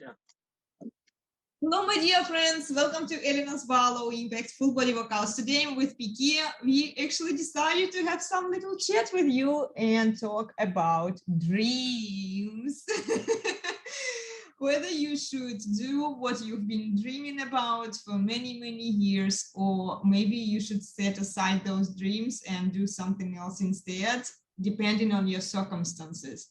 Yeah. Hello, my dear friends. Welcome to Elena's Barre Impact Full Body Workouts. Today I'm with Piqué. We actually decided to have some little chat with you and talk about dreams. Whether you should do what you've been dreaming about for many, many years, or maybe you should set aside those dreams and do something else instead, depending on your circumstances.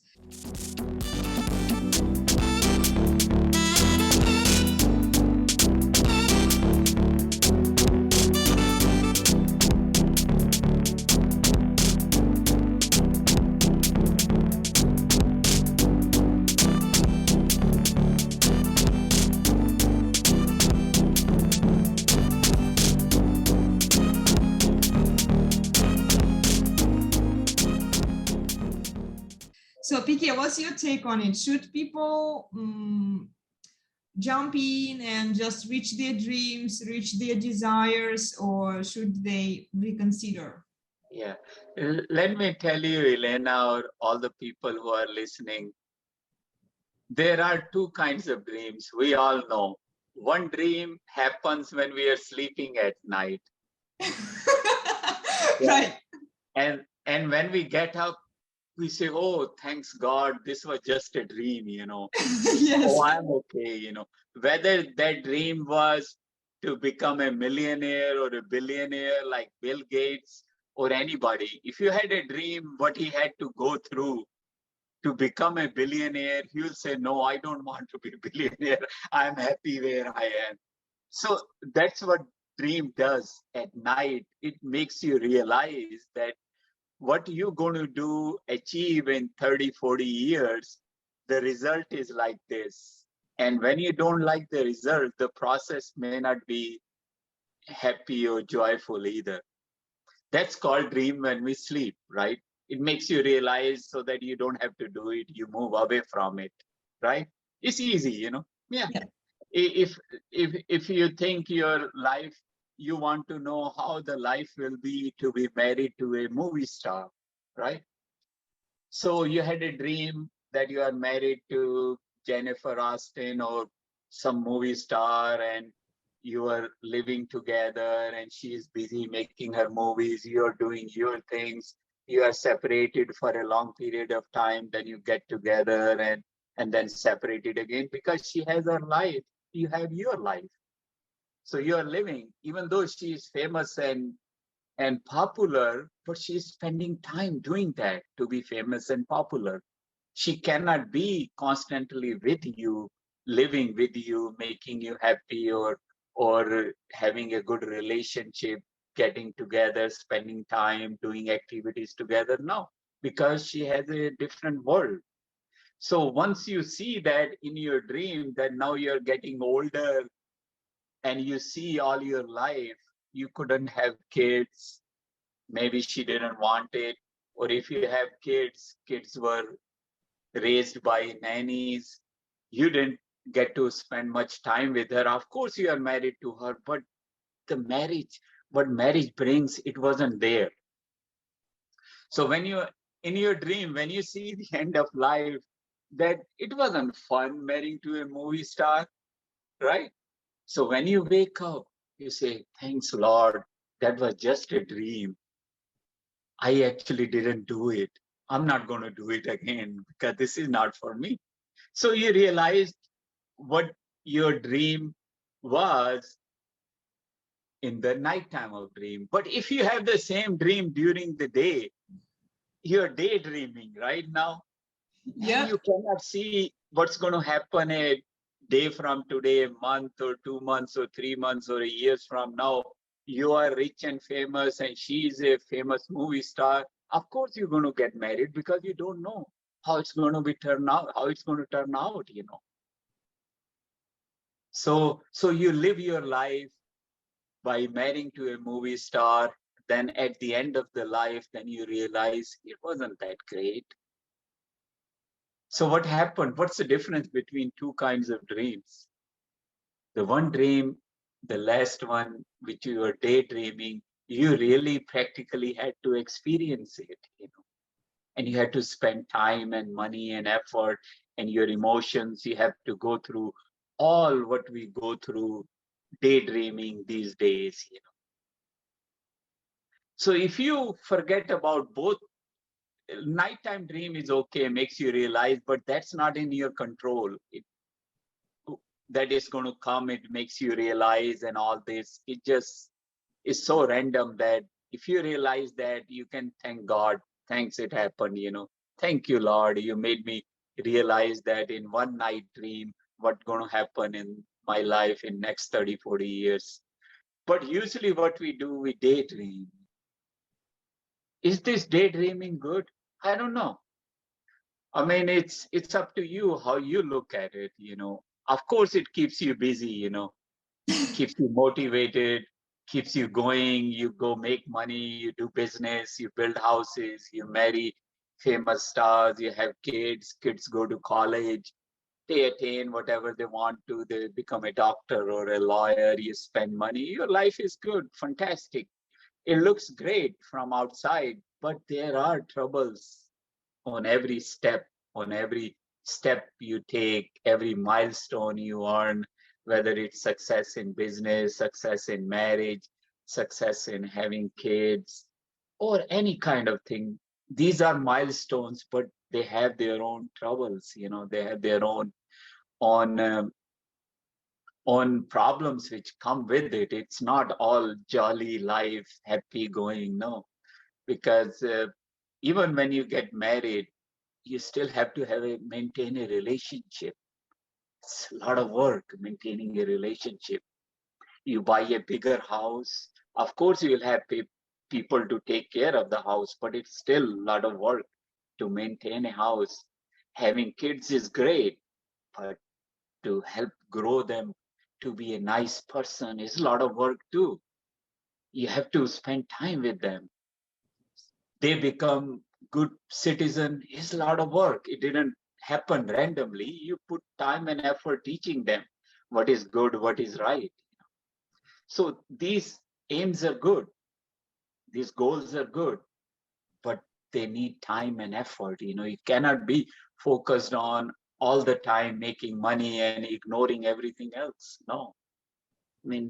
So, Piqué, what's your take on it? Should people jump in and just reach their dreams, reach their desires, or should they reconsider? Yeah. Let me tell you, Elena, or all the people who are listening, there are two kinds of dreams. We all know. One dream happens when we are sleeping at night. Right. And when we get up, we say, oh, thanks God, this was just a dream, Yes. Oh, I'm okay, Whether that dream was to become a millionaire or a billionaire like Bill Gates or anybody, if you had a dream, what he had to go through to become a billionaire, he will say, no, I don't want to be a billionaire. I'm happy where I am. So that's what dream does at night. It makes you realize that what you're going to do, achieve in 30, 40 years, the result is like this. And when you don't like the result, the process may not be happy or joyful either. That's called dream when we sleep, right? It makes you realize so that you don't have to do it. You move away from it, right? It's easy, Yeah. Yeah. If you think your life, you want to know how the life will be to be married to a movie star, right? So you had a dream that you are married to Jennifer Austin or some movie star, and you are living together and she is busy making her movies, you're doing your things, you are separated for a long period of time, then you get together and then separated again because she has her life, you have your life. So you are living, even though she is famous and popular, but she's spending time doing that to be famous and popular. She cannot be constantly with you, living with you, making you happy, or having a good relationship, getting together, spending time, doing activities together. No, because she has a different world. So once you see that in your dream, that now you're getting older and you see all your life, you couldn't have kids, maybe she didn't want it, or if you have kids, kids were raised by nannies, you didn't get to spend much time with her. Of course you are married to her, but the marriage, what marriage brings, it wasn't there. So when you, in your dream, when you see the end of life, that it wasn't fun marrying to a movie star, right? So when you wake up, you say, thanks Lord, that was just a dream. I actually didn't do it. I'm not going to do it again because this is not for me. So you realized what your dream was in the nighttime of dream. But if you have the same dream during the day, you're daydreaming right now. Yeah. And you cannot see what's going to happen a day from today, a month or 2 months or 3 months or a years from now. You are rich and famous and she is a famous movie star. Of course you're going to get married because you don't know how it's going to be turn out, how it's going to turn out. So you live your life by marrying to a movie star. Then at the end of the life, then you realize it wasn't that great. So what happened? What's the difference between two kinds of dreams? The one dream, the last one, which you were daydreaming, you really practically had to experience it, and you had to spend time and money and effort, and your emotions. You have to go through all what we go through daydreaming these days, you know. So if you forget about both, nighttime dream is okay, makes you realize, but that's not in your control. That is going to come, it makes you realize, and all this, it just is so random that if you realize that, you can thank God. Thanks it happened, you know. Thank you, Lord, you made me realize that in one night dream what's going to happen in my life in next 30-40 years. But usually what we do, we daydream. Is this daydreaming good? I don't know. I mean, it's up to you how you look at it, you know. Of course it keeps you busy, you know, keeps you motivated, keeps you going. You go make money, you do business, you build houses, you marry famous stars, you have kids, kids go to college, they attain whatever they want to, they become a doctor or a lawyer, you spend money, your life is good, fantastic. It looks great from outside, but there are troubles on every step, on every step you take, every milestone you earn, whether it's success in business, success in marriage, success in having kids, or any kind of thing. These are milestones, but they have their own troubles, you know, they have their on um, own problems which come with it. It's not all jolly life, happy going, no, because even when you get married, you still have to maintain a relationship. It's a lot of work maintaining a relationship. You buy a bigger house. Of course, you will have people to take care of the house, but it's still a lot of work to maintain a house. Having kids is great, but to help grow them to be a nice person is a lot of work too. You have to spend time with them. They become good citizen is a lot of work. It didn't happen randomly. You put time and effort teaching them what is good, what is right. So these aims are good, these goals are good, but they need time and effort. You know, you cannot be focused on all the time making money and ignoring everything else. No, I mean,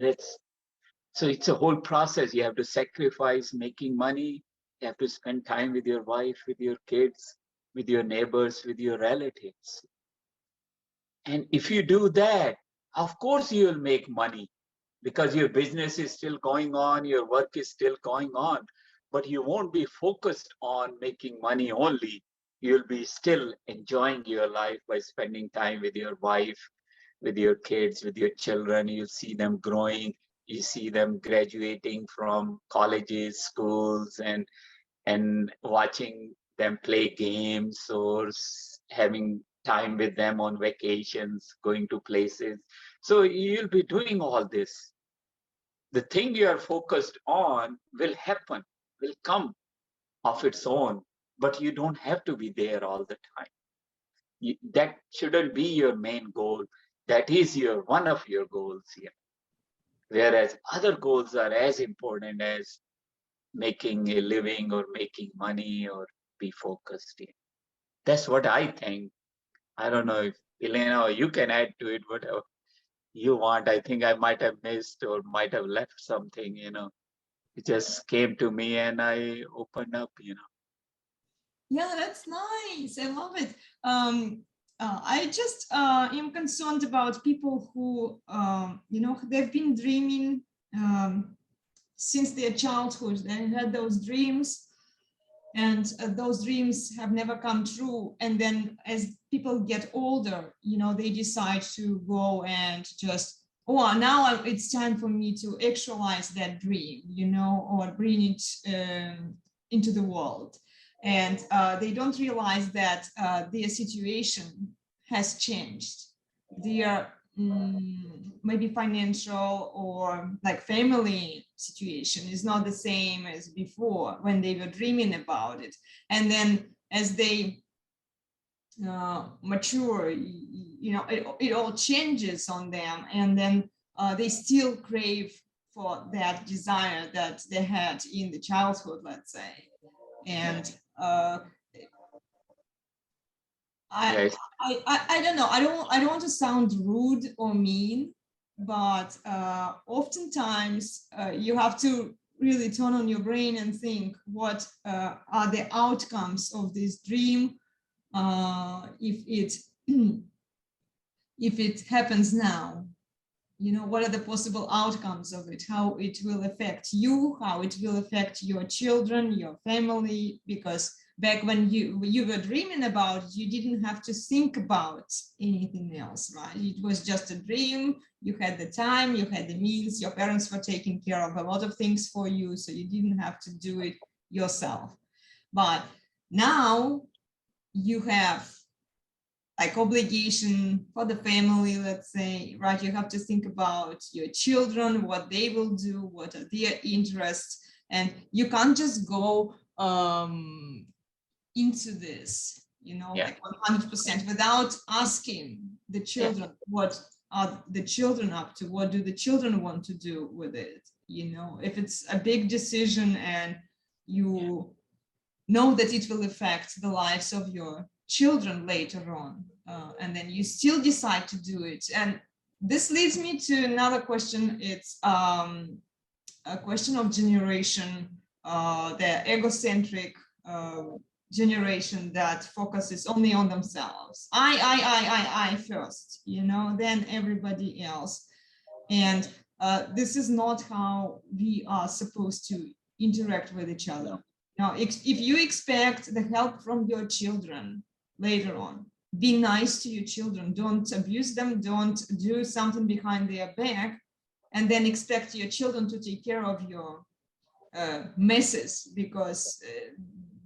so it's a whole process. You have to sacrifice making money. You have to spend time with your wife, with your kids, with your neighbors, with your relatives. And if you do that, of course you will make money because your business is still going on, your work is still going on, but you won't be focused on making money only. You'll be still enjoying your life by spending time with your wife, with your kids, with your children. You see them growing, you see them graduating from colleges, schools, and watching them play games or having time with them on vacations, going to places. So you'll be doing all this. The thing you are focused on will happen, will come of its own, but you don't have to be there all the time. That shouldn't be your main goal. That is one of your goals here. Whereas other goals are as important as making a living or making money or be focused in. That's what I think. I don't know if Elena or you can add to it whatever you want. I think I might have missed or might have left something, you know. It just came to me and I opened up, you know. Yeah, that's nice. I love it. I just am concerned about people who, they've been dreaming since their childhood. They had those dreams, and those dreams have never come true. And then as people get older, they decide to go and just, oh, now it's time for me to actualize that dream, or bring it into the world. And they don't realize that their situation has changed. Their maybe financial or like family situation is not the same as before when they were dreaming about it. And then as they mature, it all changes on them, and then they still crave for that desire that they had in the childhood, let's say. And Yes. I don't know. I don't want to sound rude or mean, but oftentimes you have to really turn on your brain and think what are the outcomes of this dream if it if it happens now. You know, what are the possible outcomes of it, how it will affect you, how it will affect your children, your family, because back when you were dreaming about it, you didn't have to think about anything else, right? It was just a dream. You had the time, you had the means, your parents were taking care of a lot of things for you, so you didn't have to do it yourself. But now you have like obligation for the family, let's say, right? You have to think about your children, what they will do, what are their interests, and you can't just go into this, you know, Yeah. like 100% without asking the children what are the children up to, what do the children want to do with it, you know, if it's a big decision and you know that it will affect the lives of your children later on, and then you still decide to do it. And this leads me to another question. It's a question of generation, the egocentric generation that focuses only on themselves. I first, you know, then everybody else. And this is not how we are supposed to interact with each other. No. Now, if you expect the help from your children later on, be nice to your children. Don't abuse them. Don't do something behind their back, and then expect your children to take care of your messes, because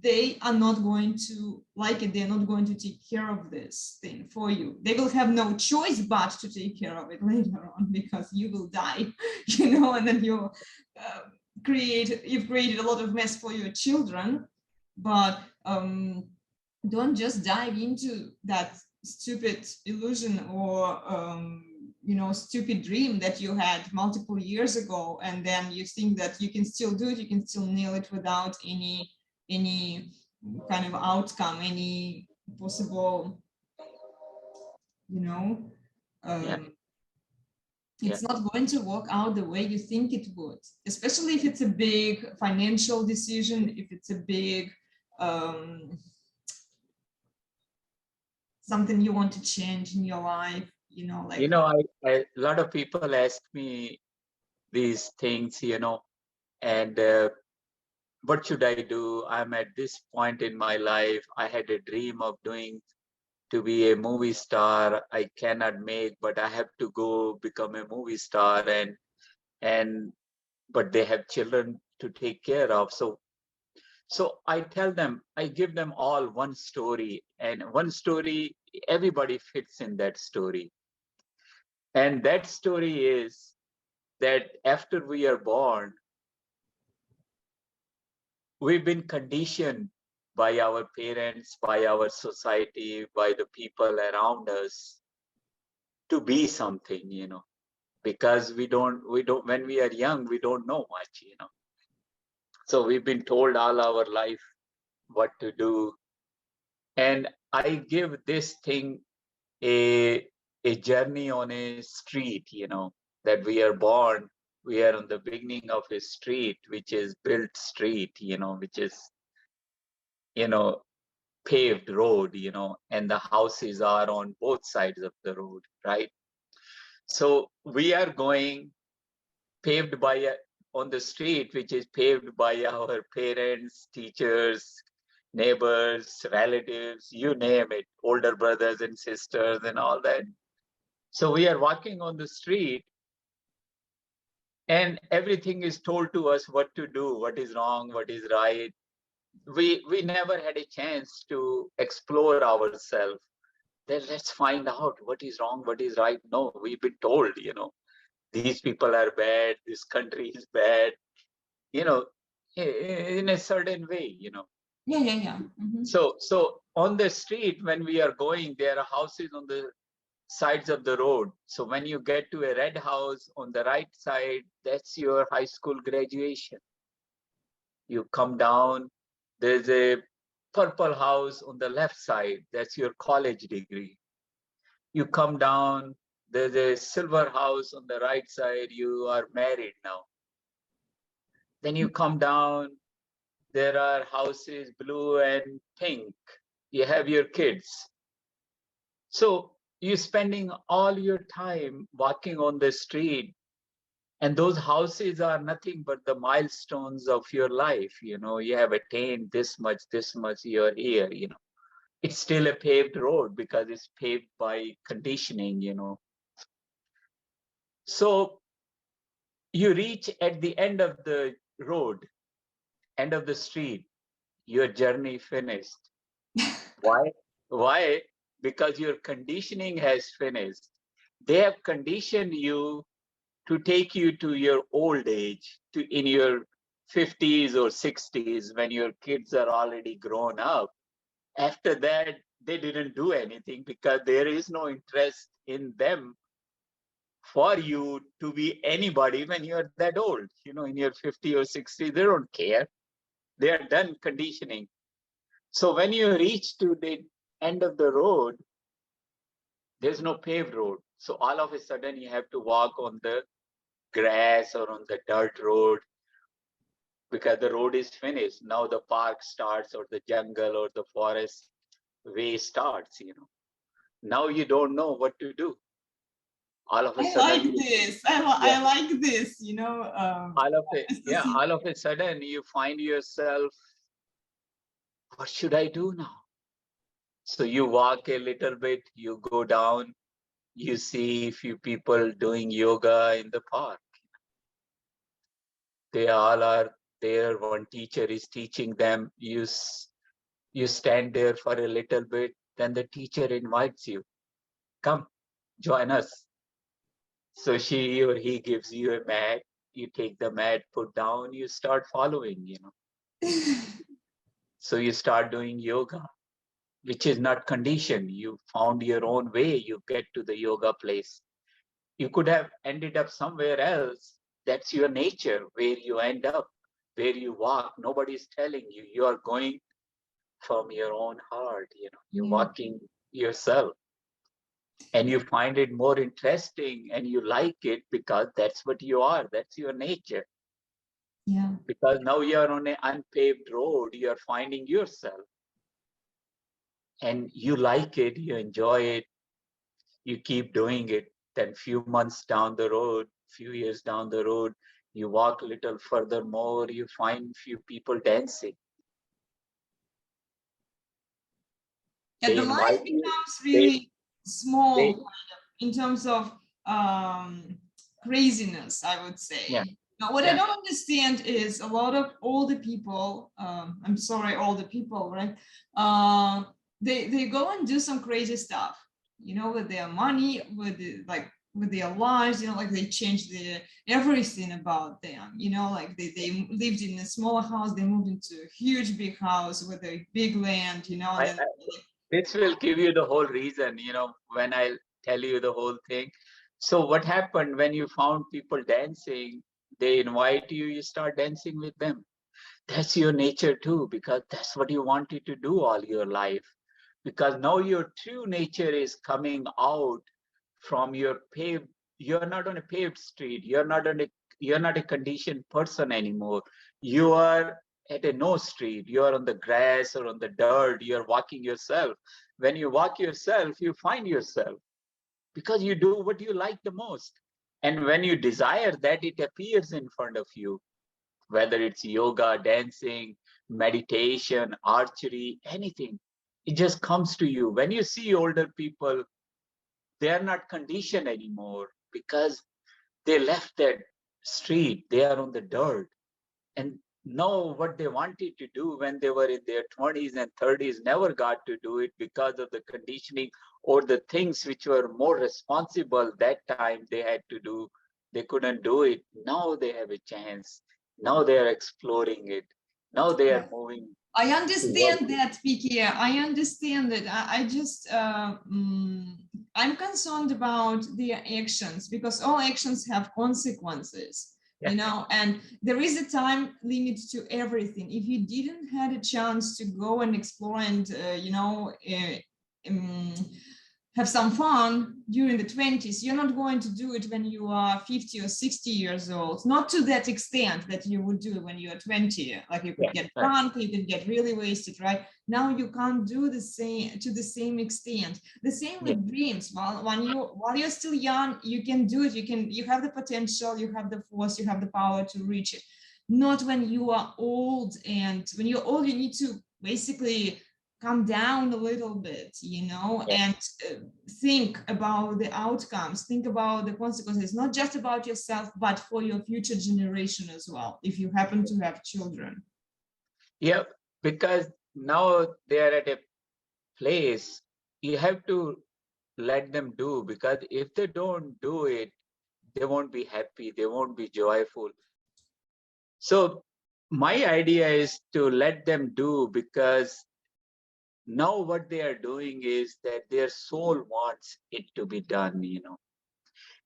they are not going to like it. They're not going to take care of this thing for you. They will have no choice but to take care of it later on, because you will die, you know, and then you've created a lot of mess for your children. But don't just dive into that stupid illusion or you know, stupid dream that you had multiple years ago, and then you think that you can still do it, you can still nail it without any kind of outcome, any possible, you know, Yeah. it's not going to work out the way you think it would, especially if it's a big financial decision, if it's a big something you want to change in your life, you know, like, You know, a lot of people ask me these things, you know, and what should I do? I'm at this point in my life. I had a dream of doing to be a movie star. I cannot make, but I have to go become a movie star, and but they have children to take care of. So I tell them, I give them all one story, and one story, everybody fits in that story. And that story is that after we are born, we've been conditioned by our parents, by our society, by the people around us to be something, you know, because we don't, when we are young, we don't know much, you know. So we've been told all our life what to do. And I give this thing a, a journey on a street, you know, that we are born, we are on the beginning of a street, which is built street, you know, which is, you know, paved road, you know, and the houses are on both sides of the road, right? So we are going paved by on the street, which is paved by our parents, teachers, neighbors, relatives, you name it, older brothers and sisters and all that. So we are walking on the street, and everything is told to us what to do, what is wrong, what is right. We never had a chance to explore ourselves. Then let's find out what is wrong, what is right. No, we've been told, you know, these people are bad, this country is bad, you know, in a certain way, you know. yeah. So on the street, when we are going, there are houses on the sides of the road. So when you get to a red house on the right side, that's your high school graduation. You come down, there's a purple house on the left side, that's your college degree. You come down, there's a silver house on the right side, you are married now. Then you come down, there are houses blue and pink. You have your kids. So you're spending all your time walking on the street, and those houses are nothing but the milestones of your life. You know, you have attained this much, you're here, you know. It's still a paved road because it's paved by conditioning, you know. So you reach at the end of the road, end of the street, your journey finished. Why? Why? Because your conditioning has finished. They have conditioned you to take you to your old age, to in your 50s or 60s when your kids are already grown up. After that, they didn't do anything because there is no interest in them for you to be anybody when you're that old. You know, in your 50 or 60, they don't care. They are done conditioning. So when you reach to the end of the road, there's no paved road. So all of a sudden you have to walk on the grass or on the dirt road because the road is finished. Now the park starts or the jungle or the forest way starts, you know. Now you don't know what to do. All of a I sudden, like this. yeah, I like this, you know. all of a sudden you find yourself, what should I do now? So you walk a little bit, you go down, you see a few people doing yoga in the park. They all are there. One teacher is teaching them. You stand there for a little bit, then the teacher invites you, come, join us. So she or he gives you a mat, you take the mat, put down, you start following, you know. So you start doing yoga, which is not conditioned. You found your own way, you get to the yoga place. You could have ended up somewhere else. That's your nature, where you end up, where you walk. Nobody's telling you. You are going from your own heart, you know, you're Yeah. walking yourself. And you find it more interesting and you like it because that's what you are. That's your nature. Yeah. Because now you're on an unpaved road, you're finding yourself. And you like it, you enjoy it, you keep doing it. Then few months down the road, few years down the road, you walk a little further more, you find few people dancing. And They the life invite you, becomes they, really small they, kind of, in terms of craziness, I would say. yeah, Now, what I yeah. don't understand is a lot of older people, I'm sorry, older people, right? They go and do some crazy stuff, you know, with their money, with with their lives, you know, like they change everything about them, you know, like they lived in a smaller house, they moved into a huge big house with a big land, you know, and then This will give you the whole reason, you know, when I tell you the whole thing. So what happened when you found people dancing, they invite you, you start dancing with them. That's your nature too, because that's what you wanted to do all your life. Because now your true nature is coming out from your paved, you're not on a paved street, you're not a conditioned person anymore. You are at a no street, you're on the grass or on the dirt, you're walking yourself. When you walk yourself, you find yourself because you do what you like the most. And when you desire that, it appears in front of you, whether it's yoga, dancing, meditation, archery, anything. It just comes to you. When you see older people, they are not conditioned anymore because they left that street, they are on the dirt and know what they wanted to do when they were in their 20s and 30s, never got to do it because of the conditioning or the things which were more responsible that time they had to do. They couldn't do it. Now they have a chance. Now they are exploring it. Now they are moving I towards understand it. that, Vicky. I understand that. I just, I'm concerned about their actions because all actions have consequences. you know, and there is a time limit to everything. If you didn't had a chance to go and explore and you know, have some fun during the 20s, you're not going to do it when you are 50 or 60 years old, not to that extent that you would do when you're 20. Like you could get drunk, you could get really wasted, right? Now you can't do the same to the same extent. The same with dreams. While you're still young, you can do it. You have the potential, you have the force, you have the power to reach it. Not when you are old, and when you're old, you need to basically come down a little bit, you know, and think about the outcomes, think about the consequences, not just about yourself, but for your future generation as well, if you happen to have children. Yeah, because now they are at a place you have to let them do, because if they don't do it, they won't be happy, they won't be joyful. So my idea is to let them do, because now what they are doing is that their soul wants it to be done, you know.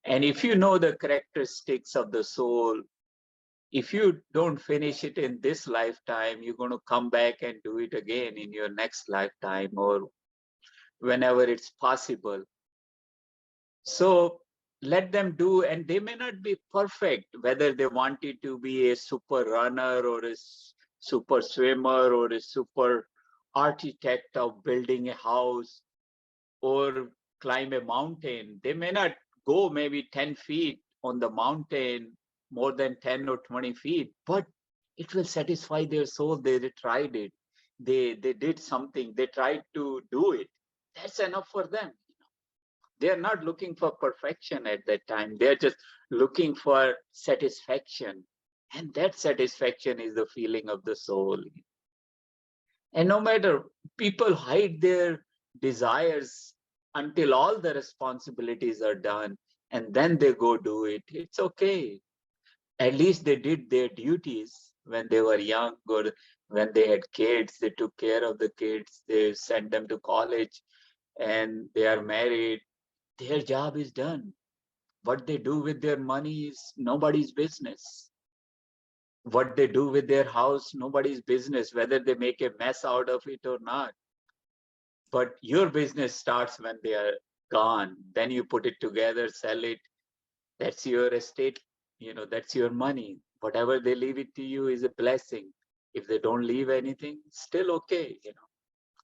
And if you know the characteristics of the soul, if you don't finish it in this lifetime, you're going to come back and do it again in your next lifetime or whenever it's possible. So let them do, and they may not be perfect, whether they wanted to be a super runner or a super swimmer or a super architect of building a house or climb a mountain. They may not go maybe 10 feet on the mountain, more than 10 or 20 feet, but it will satisfy their soul. They tried it. They did something. They tried to do it. That's enough for them. They're not looking for perfection at that time. They're just looking for satisfaction. And that satisfaction is the feeling of the soul. And no matter, people hide their desires until all the responsibilities are done, and then they go do it. It's okay. At least they did their duties when they were young, or when they had kids, they took care of the kids, they sent them to college, and they are married. Their job is done. What they do with their money is nobody's business. What they do with their house, nobody's business, whether they make a mess out of it or not. But your business starts when they are gone. Then you put it together, sell it. That's your estate. You know, that's your money. Whatever they leave it to you is a blessing. If they don't leave anything, still okay. You know,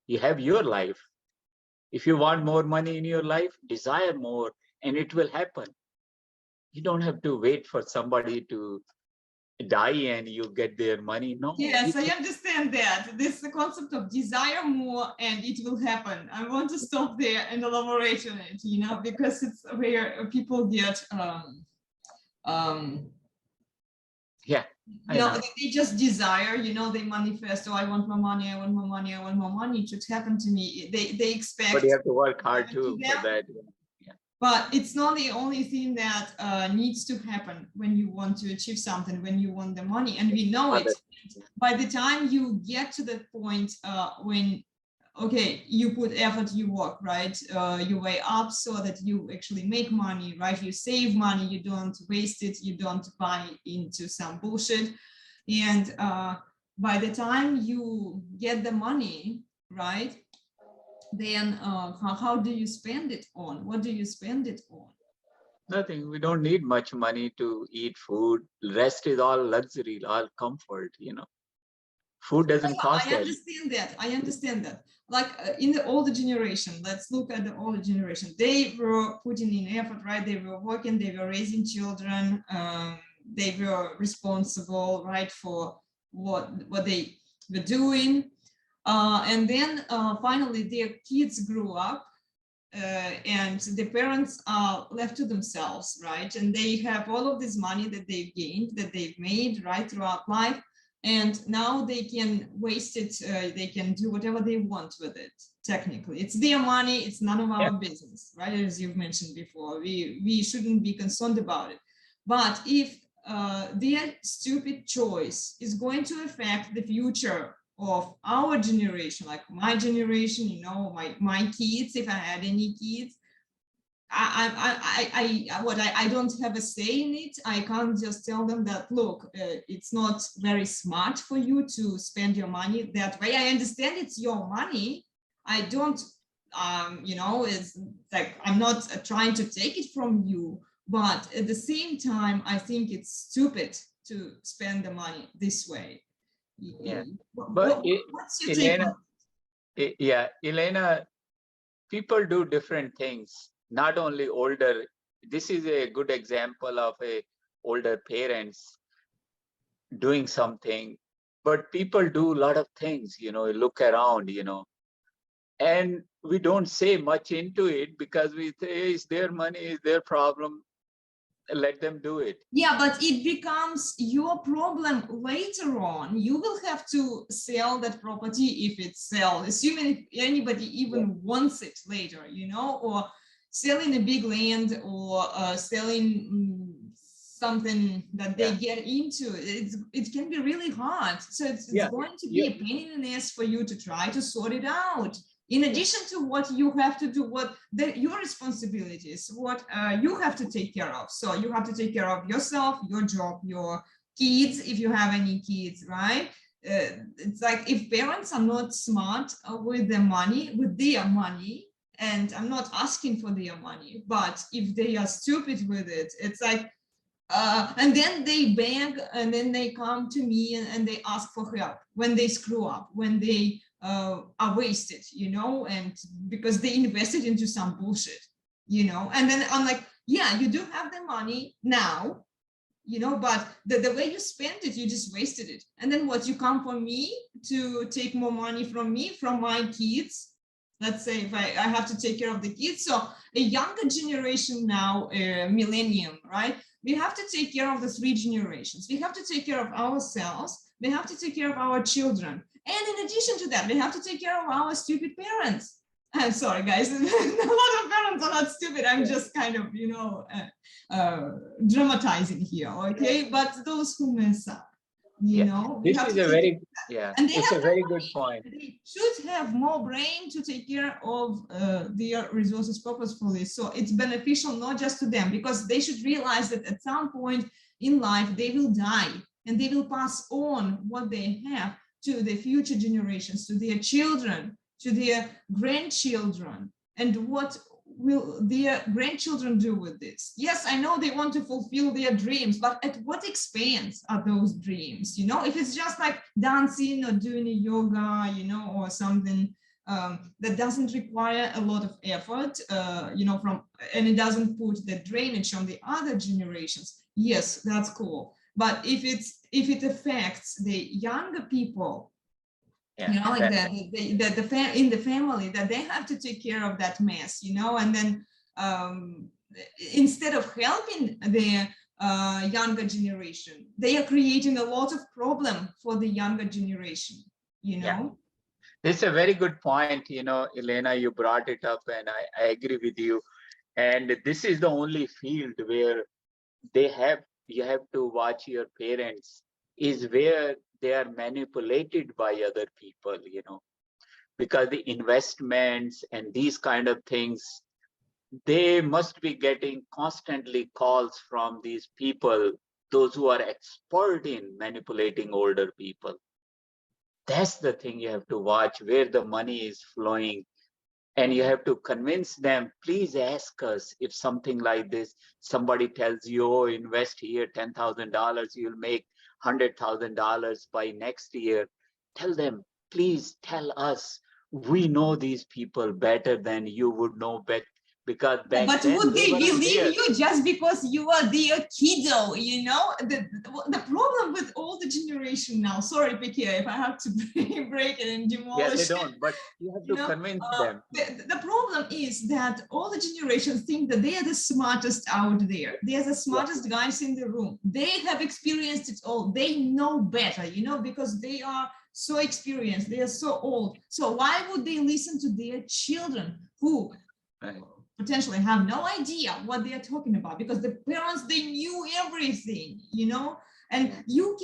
you have your life. If you want more money in your life, desire more, and it will happen. You don't have to wait for somebody to die and you get their money. No. Yes, I understand that. This is the concept of desire more and it will happen. I want to stop there and elaborate on it, you know, because it's where people get yeah, you know, they just desire, you know, they manifest, oh, I want more money, I want more money, I want more money, it should happen to me. They expect, but you have to work hard too for that. But it's not the only thing that needs to happen when you want to achieve something, when you want the money, and we know it. By the time you get to the point when, okay, you put effort, you work, right? You weigh up so that you actually make money, right? You save money, you don't waste it, you don't buy into some bullshit. And by the time you get the money, right? Then how do you spend it on? What do you spend it on? Nothing. We don't need much money to eat food. The rest is all luxury, all comfort, you know. Food doesn't cost that. I understand that. Like in the older generation, let's look at the older generation. They were putting in effort, right? They were working, they were raising children, they were responsible, right, for what they were doing. And then finally their kids grew up and the parents are left to themselves, right? And they have all of this money that they've gained, that they've made, right, throughout life. And now they can waste it. They can do whatever they want with it. Technically, it's their money. It's none of our business, right? As you've mentioned before, we shouldn't be concerned about it. But if their stupid choice is going to affect the future of our generation, like my generation, you know, my kids, if I had any kids, I don't have a say in it. I can't just tell them that, look, it's not very smart for you to spend your money that way. I understand it's your money. I don't, you know, it's like, I'm not trying to take it from you, but at the same time, I think it's stupid to spend the money this way. Yeah, but What's your take on Elena, yeah, Elena, people do different things, not only older. This is a good example of a older parents doing something, but people do a lot of things, you know, look around, you know, and we don't say much into it because we say it's their money, it's their problem, let them do it. Yeah, but it becomes your problem later on. You will have to sell that property if it's sold, assuming if anybody even wants it later, you know, or selling a big land, or selling something that they get into. It can be really hard. So it's going to be a pain in the ass for you to try to sort it out. In addition to what you have to do, what your responsibilities, what you have to take care of. So you have to take care of yourself, your job, your kids, if you have any kids, right? It's like, if parents are not smart with their money, and I'm not asking for their money, but if they are stupid with it, it's like, and then they beg, and then they come to me and they ask for help when they screw up, when they are wasted, you know, and because they invested into some bullshit, you know. And then I'm like, yeah, you do have the money now, you know, but the way you spent it, you just wasted it. And then what, you come for me to take more money from me, from my kids? Let's say if I have to take care of the kids. So a younger generation now, millennium, right? We have to take care of the 3 generations. We have to take care of ourselves. We have to take care of our children. And in addition to that, we have to take care of our stupid parents. I'm sorry, guys. A lot of parents are not stupid. I'm just kind of, you know, dramatizing here, okay? But those who mess up, you know, this is a very, and they it's have a very good point. They should have more brain to take care of their resources purposefully. So it's beneficial not just to them, because they should realize that at some point in life they will die, and they will pass on what they have to the future generations, to their children, to their grandchildren. And what will their grandchildren do with this? Yes, I know they want to fulfill their dreams, but at what expense are those dreams? You know, if it's just like dancing or doing a yoga, you know, or something that doesn't require a lot of effort, you know, and it doesn't put the drainage on the other generations, yes, that's cool. But if it affects the younger people, you know, like in the family, that they have to take care of that mess, you know, and then instead of helping the younger generation, they are creating a lot of problem for the younger generation, you know. It's a very good point, you know, Elena, you brought it up, and I agree with you. And this is the only field where you have to watch your parents, is where they are manipulated by other people, you know, because the investments and these kind of things, they must be getting constantly calls from these people, those who are expert in manipulating older people. That's the thing you have to watch, where the money is flowing. And you have to convince them, please ask us if something like this, somebody tells you, oh, invest here $10,000, you'll make $100,000 by next year. Tell them, please tell us. We know these people better than you would know better, because back but then would they believe there. you just because you are their kiddo, you know? The problem with all the generation now, sorry, Piquet, if I have to break it and demolish. Yeah, they don't, but you have to convince them. The problem is that all the generations think that they are the smartest out there. They are the smartest guys in the room. They have experienced it all. They know better, you know, because they are so experienced. They are so old. So why would they listen to their children who potentially have no idea what they are talking about, because the parents, they knew everything, you know? And you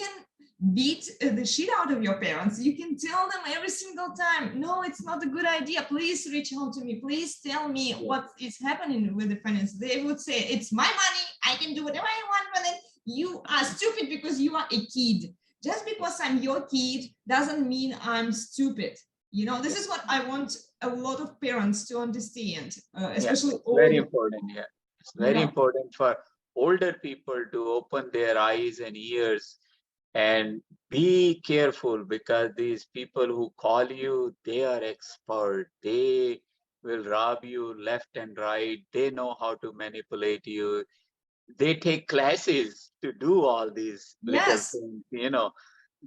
beat the shit out of your parents. You can tell them every single time, no, it's not a good idea. Please reach out to me. Please tell me what is happening with the finance. They would say, it's my money. I can do whatever I want with it. You are stupid because you are a kid. Just because I'm your kid doesn't mean I'm stupid. You know, this is what I want a lot of parents to understand, especially very important. Yeah, it's very Yeah. important for older people to open their eyes and ears and be careful, because these people who call you, they are expert. They will rob you left and right. They know how to manipulate you. They take classes to do all these little Yes. things, you know.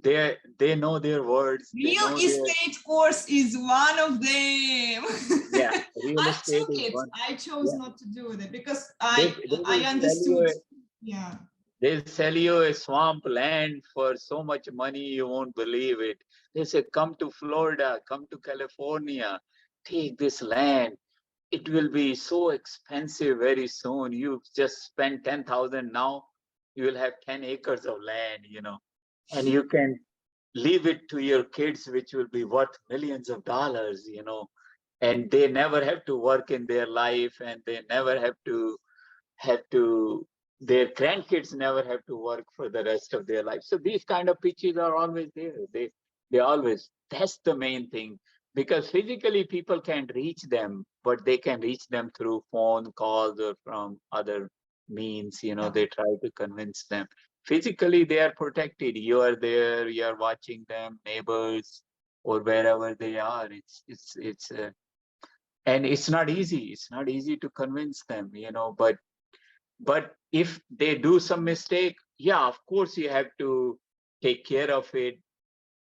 They know their words, they Real know their estate course is one of them. yeah, real I estate took is it. one. I chose Yeah. not to do it because They I will sell understood. you Yeah. they'll sell you a swamp land for so much money you won't believe it. They say, come to Florida, come to California, take this land. It will be so expensive very soon. You just spend 10,000 now, you will have 10 acres of land, you know, and you can leave it to your kids, which will be worth millions of dollars, you know, and they never have to work in their life, and they never have to their grandkids never have to work for the rest of their life. So these kind of pitches are always there. They always, that's the main thing, because physically people can't reach them, but they can reach them through phone calls or from other means, you know. They try to convince them. Physically they are protected. You are there, you are watching them, neighbors or wherever they are. It's and it's not easy. It's not easy to convince them, you know, but if they do some mistake, yeah, of course you have to take care of it,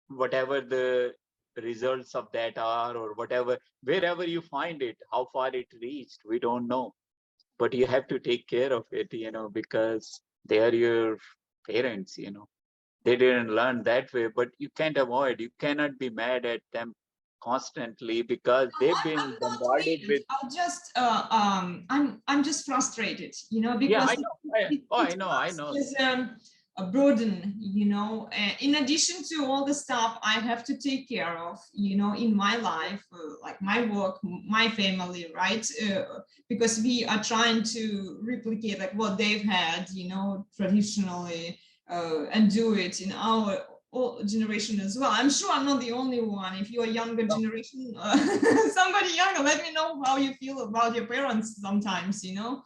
whatever the results of that are, or whatever, wherever you find it, how far it reached, we don't know. But you have to take care of it, you know, because they are your parents, you know. They didn't learn that way, but you can't avoid, you cannot be mad at them constantly, because they've I'm been not bombarded mad. with I'm just frustrated, you know, yeah, because I know. I it know, I comes know. as a burden, you know. In addition to all the stuff I have to take care of, you know, in my life, like my work, my family, right? Because we are trying to replicate like what they've had, you know, traditionally, and do it in our generation as well. I'm sure I'm not the only one. If you're a younger generation, somebody younger, let me know how you feel about your parents sometimes, you know.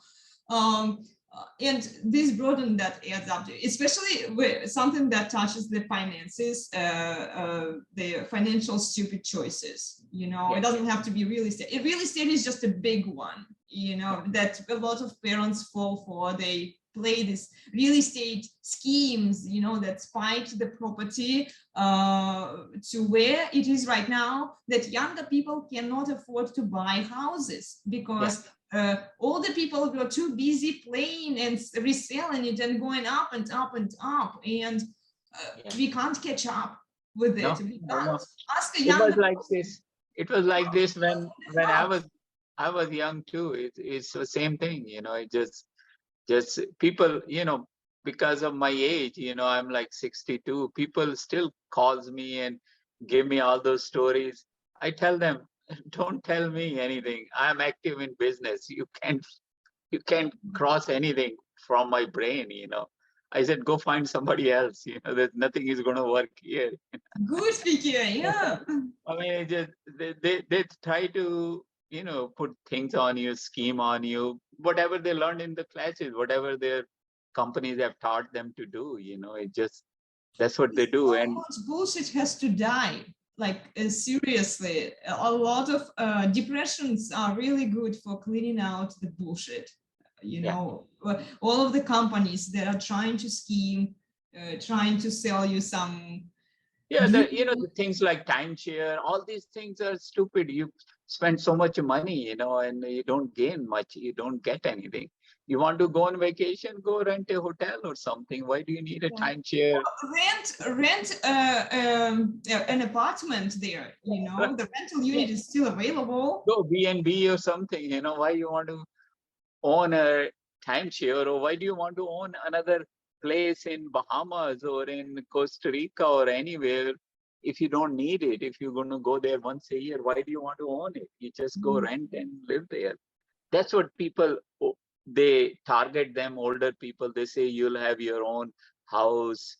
And this burden that adds up to, especially with something that touches the finances, the financial stupid choices, you know. It doesn't have to be real estate. Real estate is just a big one, you know, that a lot of parents fall for. They play this real estate schemes, you know, that spike the property to where it is right now, that younger people cannot afford to buy houses because older people were too busy playing and reselling it and going up and up and up, and we can't catch up with it. We can't ask a It was younger like person. this. It was like this when I was young too. It's the same thing, you know. It just people, you know, because of my age, you know, I'm like 62. People still calls me and give me all those stories. I tell them, don't tell me anything. I'm active in business. You can't cross anything from my brain, you know. I said, go find somebody else. You know, there's nothing is going to work here. Good speaker, yeah. I mean, it just they try to, you know, put things on you, scheme on you, whatever they learned in the classes, whatever their companies have taught them to do. You know, it just that's what they do. So And much bullshit has to die. Like seriously, a lot of depressions are really good for cleaning out the bullshit. You yeah, know, all of the companies that are trying to scheme, trying to sell you some yeah, you know, dream. the things like timeshare, all these things are stupid. You spend so much money, you know, and you don't gain much. You don't get anything. You want to go on vacation, go rent a hotel or something. Why do you need a timeshare? Rent an apartment there. You know, the rental unit is still available. Go B&B or something, you know. Why you want to own a timeshare, or why do you want to own another place in Bahamas or in Costa Rica or anywhere if you don't need it. If you're going to go there once a year, why do you want to own it? You just go rent and live there. That's what people, they target them, older people. They say you'll have your own house,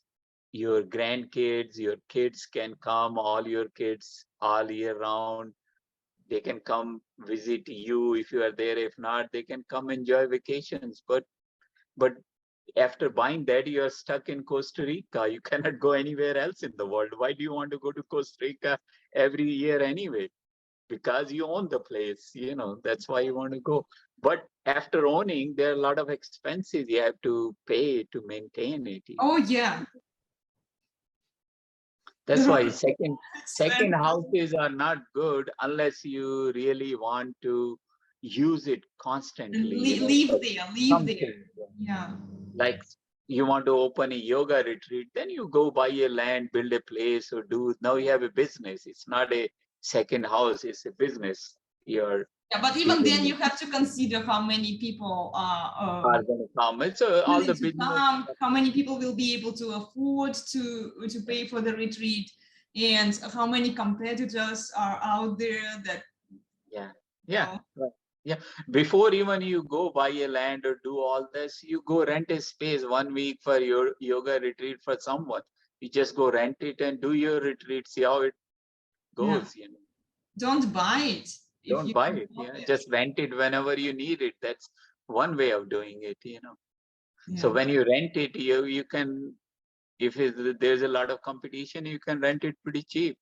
your grandkids, your kids can come, all your kids all year round. They can come visit you if you are there. If not, they can come enjoy vacations. But after buying that, you are stuck in Costa Rica. You cannot go anywhere else in the world. Why do you want to go to Costa Rica every year anyway? Because you own the place, that's why you want to go. But after owning, there are a lot of expenses you have to pay to maintain it. Oh yeah. That's why second houses are not good unless you really want to use it constantly. Live there. Yeah. Like you want to open a yoga retreat, then you go buy a land, build a place, or now you have a business. It's not a second house, it's a business. Yeah, but even then you have to consider how many people are going to come. It's all the business. How many people will be able to afford to pay for the retreat, and how many competitors are out there that. Yeah. Before even you go buy a land or do all this, you go rent a space 1 week for your yoga retreat for someone. You just go rent it and do your retreat, see how it goes. Don't buy it. Don't buy it. Just rent it whenever you need it. That's one way of doing it. So when you rent it, you can, if there's a lot of competition, you can rent it pretty cheap.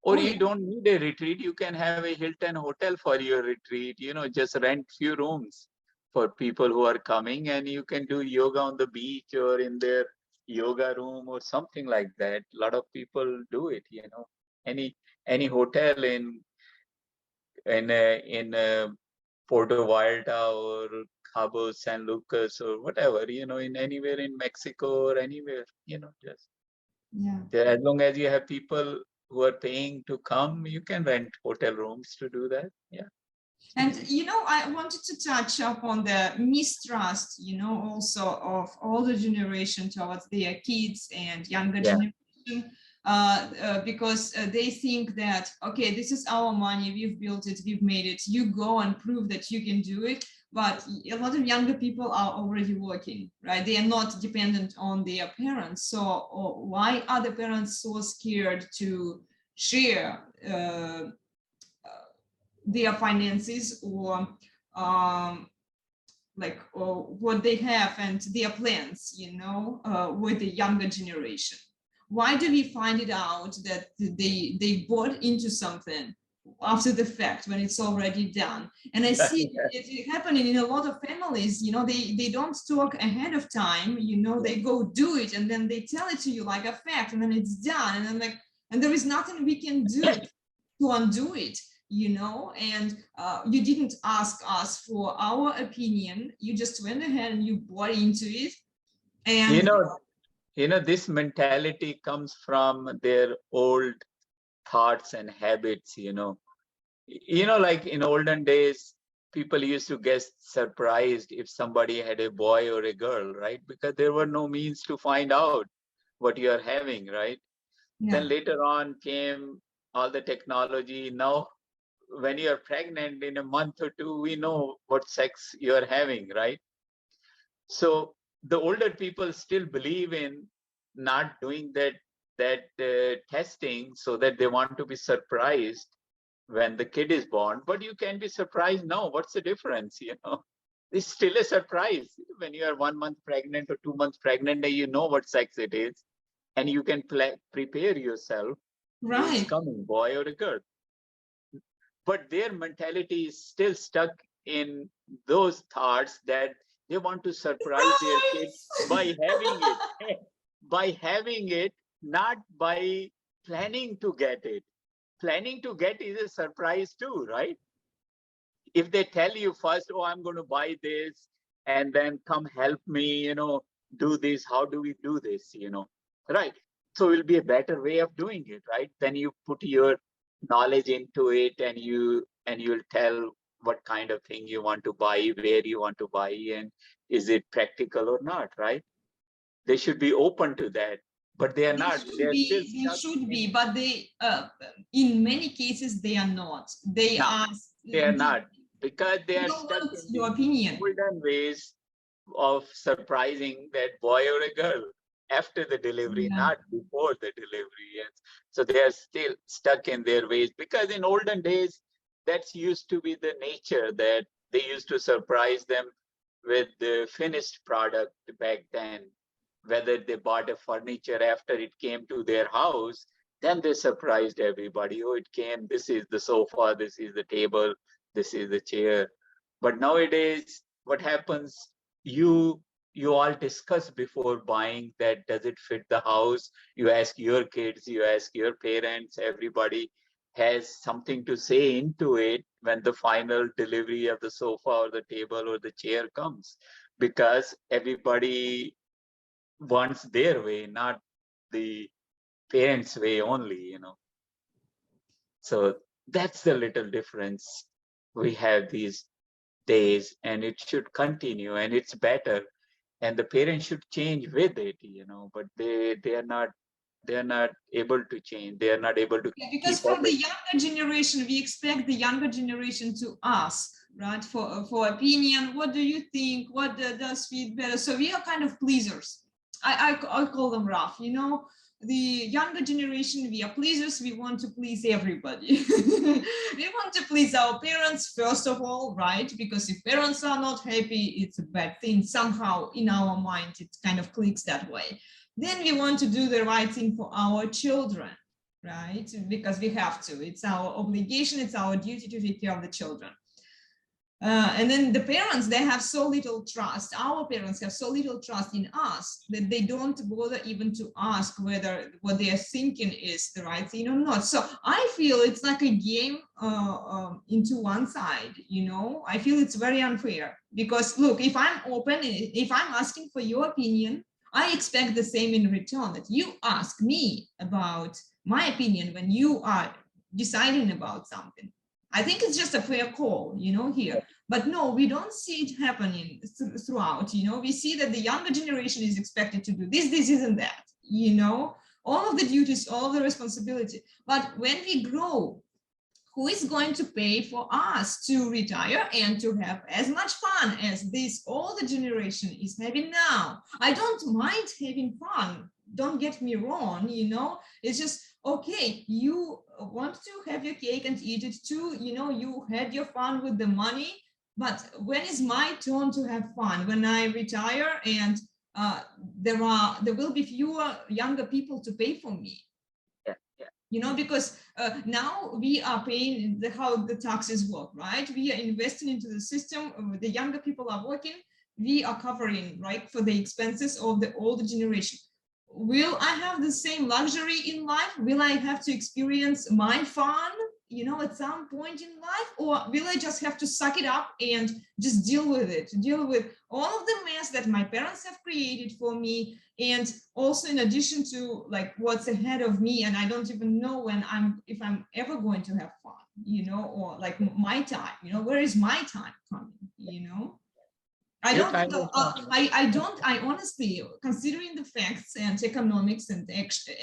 Or you don't need a retreat. You can have a Hilton hotel for your retreat. Just rent few rooms for people who are coming, and you can do yoga on the beach or in their yoga room or something like that. A lot of people do it. Any hotel in Puerto Vallarta or Cabo San Lucas or whatever, in anywhere in Mexico or anywhere, just as long as you have people who are paying to come, you can rent hotel rooms to do that. Yeah. And I wanted to touch up on the mistrust, also of older generation towards their kids and younger generation, because they think that, okay, this is our money, we've built it, we've made it, you go and prove that you can do it. But a lot of younger people are already working, right? They are not dependent on their parents. So why are the parents so scared to share their finances or what they have and their plans, with the younger generation? Why do we find it out that they bought into something after the fact when it's already done? And I see it happening in a lot of families. They don't talk ahead of time. They go do it and then they tell it to you like a fact, and then it's done, and then and there is nothing we can do to undo it. And you didn't ask us for our opinion. You just went ahead and you bought into it. And this mentality comes from their old thoughts and habits. Like in olden days, people used to get surprised if somebody had a boy or a girl, right? Because there were no means to find out what you are having, right? Then later on came all the technology. Now when you're pregnant, in a month or two, we know what sex you're having, right? So the older people still believe in not doing that testing, so that they want to be surprised when the kid is born. But you can be surprised now. What's the difference? It's still a surprise when you are 1 month pregnant or 2 months pregnant, and you know what sex it is, and you can prepare yourself. Right. It's coming, boy or a girl. But their mentality is still stuck in those thoughts that they want to surprise their kids by having it, not by planning to get it. Planning to get is a surprise too, right? If they tell you first, oh, I'm going to buy this, and then come help me, do this. How do we do this, right? So it will be a better way of doing it, right? Then you put your knowledge into it, and you'll tell what kind of thing you want to buy, where you want to buy, and is it practical or not, right? They should be open to that, but they are not. They are still They stuck should be, in. but they, in many cases, they are not. They No, are. they are not, because they They are don't stuck want in your the opinion. olden ways of surprising that boy or a girl after the delivery, Yeah. not before the delivery. Yes. So they are still stuck in their ways, because in olden days, that's used to be the nature, that they used to surprise them with the finished product back then. Whether they bought a furniture after it came to their house, then they surprised everybody. Oh, it came, this is the sofa, this is the table, this is the chair. But nowadays, what happens, you you all discuss before buying that, does it fit the house? You ask your kids, you ask your parents, everybody has something to say into it when the final delivery of the sofa or the table or the chair comes, because everybody wants their way, not the parents' way only. So that's the little difference we have these days, and it should continue, and it's better. And the parents should change with it, but they are not able to change. They are not able to Yeah, because keep up from the with. younger generation, we expect the younger generation to ask, right, for opinion. What do you think? What does fit better? So we are kind of pleasers. I call them rough. The younger generation, we are pleasers. We want to please everybody. We want to please our parents first of all, right? Because if parents are not happy, it's a bad thing. Somehow in our mind, it kind of clicks that way. Then we want to do the right thing for our children, right? Because we have to. It's our obligation, it's our duty to take care of the children. And then the parents, they have so little trust. Our parents have so little trust in us that they don't bother even to ask whether what they are thinking is the right thing or not. So I feel it's like a game into one side, I feel it's very unfair because look, if I'm open, if I'm asking for your opinion, I expect the same in return, that you ask me about my opinion when you are deciding about something. I think it's just a fair call, here. But no, we don't see it happening throughout. We see that the younger generation is expected to do this isn't that, all of the duties, all of the responsibility. But when we grow, who is going to pay for us to retire and to have as much fun as this older generation is having now? I don't mind having fun. Don't get me wrong, it's just, okay, you want to have your cake and eat it too, you had your fun with the money, but when is my turn to have fun? When I retire and there will be fewer younger people to pay for me. Yeah. Because now we are paying how the taxes work, right? We are investing into the system. The younger people are working. We are covering, right, for the expenses of the older generation. Will I have the same luxury in life? Will I have to experience my fun, at some point in life? Or will I just have to suck it up and just deal with all of the mess that my parents have created for me? And also in addition to like what's ahead of me, and I don't even know if I'm ever going to have fun, or like my time, where is my time coming, I don't think I honestly, considering the facts and economics and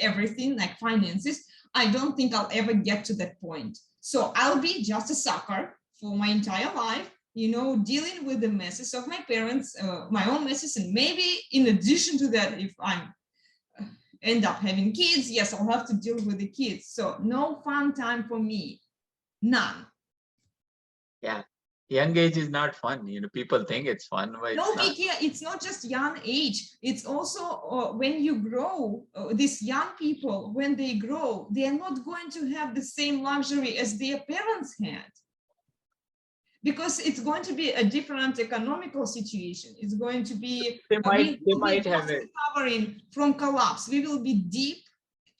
everything like finances, I don't think I'll ever get to that point. So I'll be just a sucker for my entire life, dealing with the messes of my parents, my own messes, and maybe in addition to that, if I end up having kids, yes, I'll have to deal with the kids. So no fun time for me, none. Yeah. Young age is not fun. People think it's fun, but No, it's not. it's not just young age. It's also when you grow, these young people, when they grow, they are not going to have the same luxury as their parents had. Because it's going to be a different economical situation. It's going to be, They we will might be have just it. recovering from collapse. We will be deep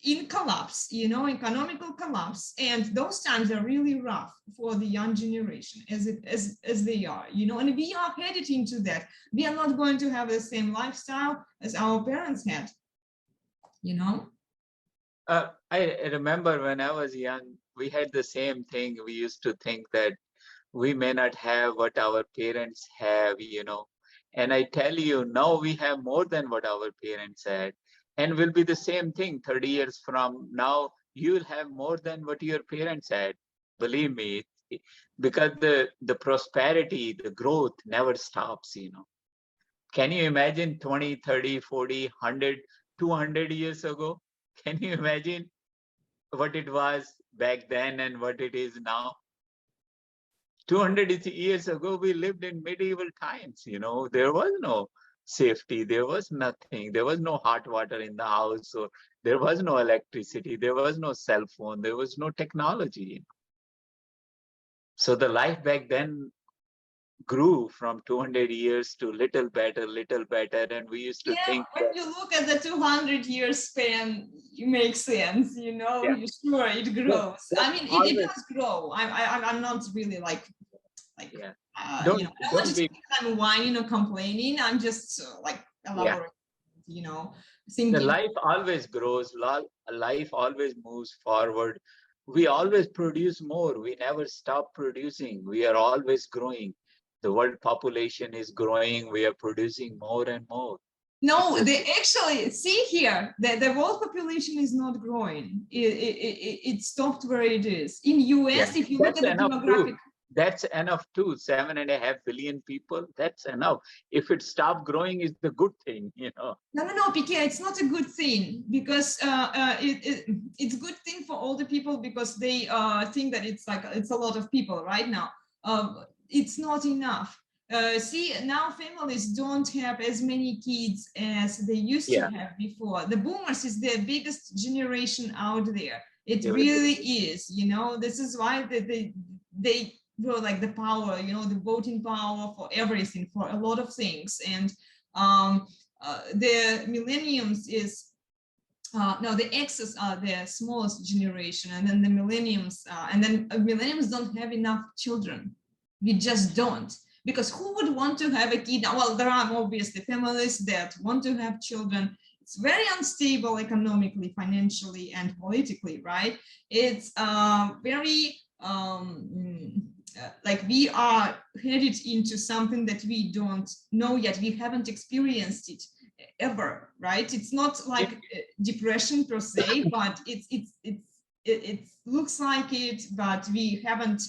in collapse, economical collapse, and those times are really rough for the young generation as they are, and we are headed into that. We are not going to have the same lifestyle as our parents had. I remember when I was young, we had the same thing. We used to think that we may not have what our parents have, And I tell you, now we have more than what our parents had, and will be the same thing 30 years from now. You will have more than what your parents had. Believe me, because the prosperity, the growth never stops, you know. Can you imagine 20, 30, 40, 100, 200 years ago? Can you imagine what it was back then and what it is now? 200 years ago, we lived in medieval times, you know, there was no safety, there was nothing, there was no hot water in the house, or there was no electricity, there was no cell phone, there was no technology. You know? So the life back then grew from 200 years to little better, and we used to Yeah, think when that, you look at the 200-year span, it makes sense, you know, yeah, you sure it grows. I mean, it always, does grow. I'm not really like, yeah, you know, I don't want you to don't be, think I'm whining or complaining. I'm just like yeah. elaborating, you know, The thinking. life always grows, life always moves forward. We always produce more. We never stop producing. We are always growing. The world population is growing. We are producing more and more. It's No, just, they actually see here that the world population is not growing. It stopped where it is. In yeah, US, if you look that's at the enough too. demographic. That's enough too. 7.5 billion people. That's enough. If it stops growing, it's the good thing, you know. No, Piquet, it's not a good thing because it's a good thing for all the people because they think that it's like it's a lot of people right now. It's not enough. See, now families don't have as many kids as they used to Yeah, have before. The boomers is the biggest generation out there. It they will do. really is, you know, this is why they were like the power, you know, the voting power for everything, for a lot of things. And the millenniums is no, the X's are the smallest generation, and then the millenniums, and then millenniums don't have enough children. We just don't, because who would want to have a kid? Well, there are obviously families that want to have children. It's very unstable economically, financially, and politically, right? It's very like we are headed into something that we don't know yet. We haven't experienced it ever, right? It's not like depression per se, but it looks like it, but we haven't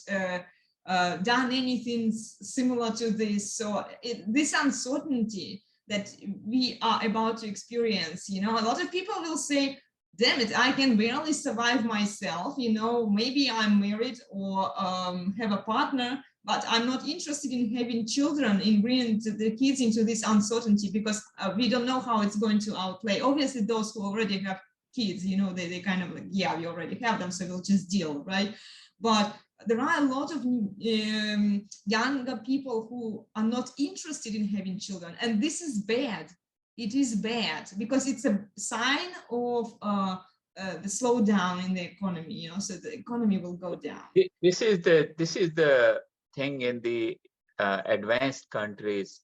done anything similar to this. So this uncertainty that we are about to experience, you know, a lot of people will say, damn it, I can barely survive myself, you know, maybe I'm married or have a partner, but I'm not interested in having children, in bringing the kids into this uncertainty, because we don't know how it's going to outplay. Obviously, those who already have kids, you know, they kind of like, yeah, we already have them, so we'll just deal, right? But there are a lot of younger people who are not interested in having children, and this is bad. It is bad because it's a sign of the slowdown in the economy, you know, so the economy will go down. This is the thing in the advanced countries,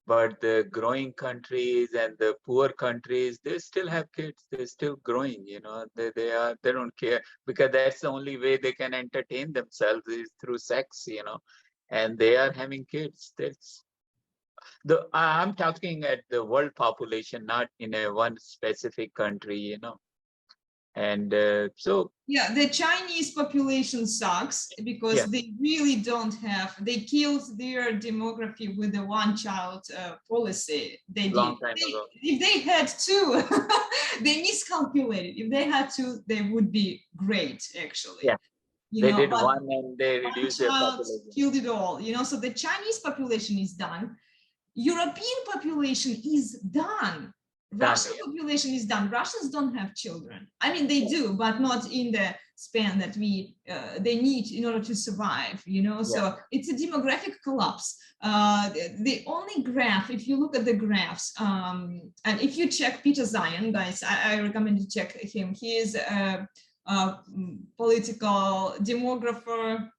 but the growing countries and the poor countries, they still have kids. They're still growing, you know. They don't care, because that's the only way they can entertain themselves is through sex, you know. And they are having kids. I'm talking at the world population, not in a one specific country, you know. And so yeah, the Chinese population sucks because yeah, they really don't have, they killed their demography with the one-child policy. They did. long time ago. If they had two, they miscalculated. If they had two, they would be great, actually. Yeah, You they know, did but one and they one reduced their child population. killed it all, you know, so the Chinese population is done. European population is done. Russian population is done. Russians don't have children. I mean, they do, but not in the span that they need in order to survive, you know. So it's a demographic collapse. The only graph, if you look at the graphs, and if you check Peter Zion, guys, I recommend you check him. He is a political demographer,